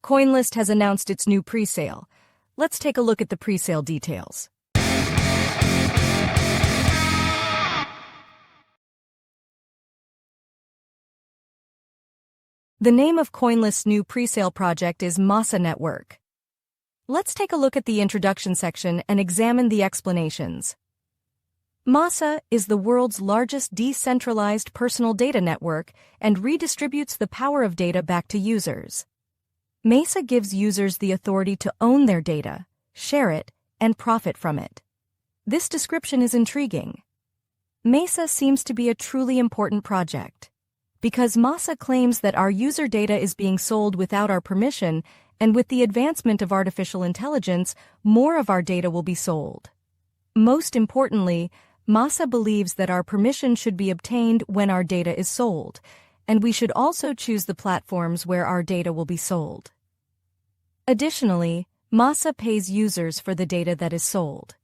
Coinlist has announced its new presale. Let's take a look at the presale details. The name of Coinlist's new presale project is Masa Network. Let's take a look at the introduction section and examine the explanations. Masa is the world's largest decentralized personal data network and redistributes the power of data back to users. Masa gives users the authority to own their data, share it, and profit from it. This description is intriguing. Masa seems to be a truly important project, because Masa claims that our user data is being sold without our permission, and with the advancement of artificial intelligence, more of our data will be sold. Most importantly, Masa believes that our permission should be obtained when our data is sold, and we should also choose the platforms where our data will be sold. Additionally, Masa pays users for the data that is sold.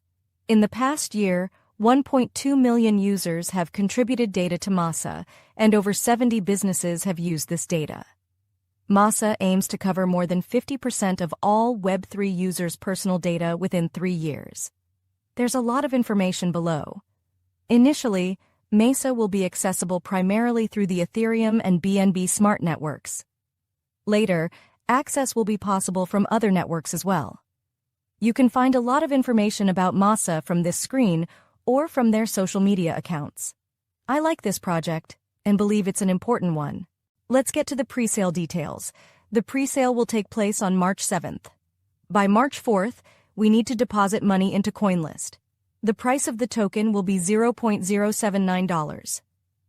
In the past year, 1.2 million users have contributed data to Masa, and over 70 businesses have used this data. Masa aims to cover more than 50% of all Web3 users' personal data within 3 years. There's a lot of information below. Initially, Masa will be accessible primarily through the Ethereum and BNB smart networks. Later, access will be possible from other networks as well. You can find a lot of information about Masa from this screen or from their social media accounts. I like this project and believe it's an important one. Let's get to the presale details. The presale will take place on March 7th. By March 4th, we need to deposit money into Coinlist. The price of the token will be $0.079.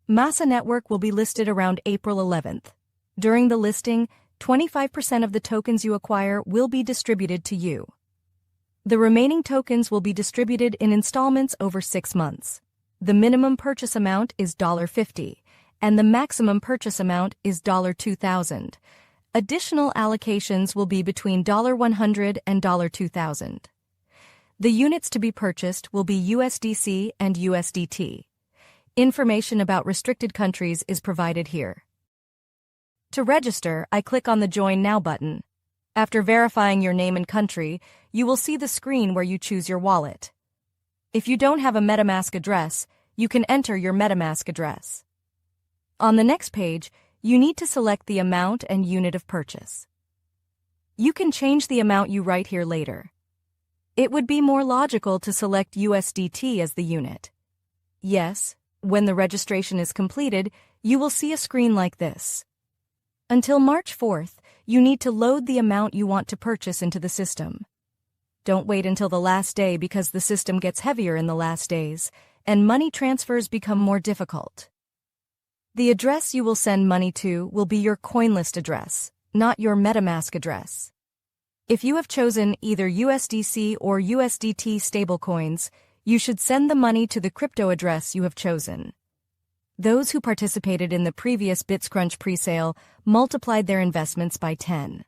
Masa Network will be listed around April 11th. During the listing, 25% of the tokens you acquire will be distributed to you. The remaining tokens will be distributed in installments over 6 months. The minimum purchase amount is $50, and the maximum purchase amount is $2,000. Additional allocations will be between $100 and $2,000. The units to be purchased will be USDC and USDT. Information about restricted countries is provided here. To register, I click on the Join Now button. After verifying your name and country, you will see the screen where you choose your wallet. If you don't have a MetaMask address, you can enter your MetaMask address. On the next page, you need to select the amount and unit of purchase. You can change the amount you write here later. It would be more logical to select USDT as the unit. Yes, when the registration is completed, you will see a screen like this. Until March 4th, you need to load the amount you want to purchase into the system. Don't wait until the last day because the system gets heavier in the last days, and money transfers become more difficult. The address you will send money to will be your Coinlist address, not your MetaMask address. If you have chosen either USDC or USDT stablecoins, you should send the money to the crypto address you have chosen. Those who participated in the previous BitsCrunch presale multiplied their investments by 10.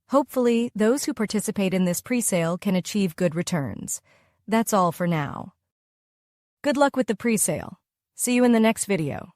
Hopefully, those who participate in this presale can achieve good returns. That's all for now. Good luck with the presale. See you in the next video.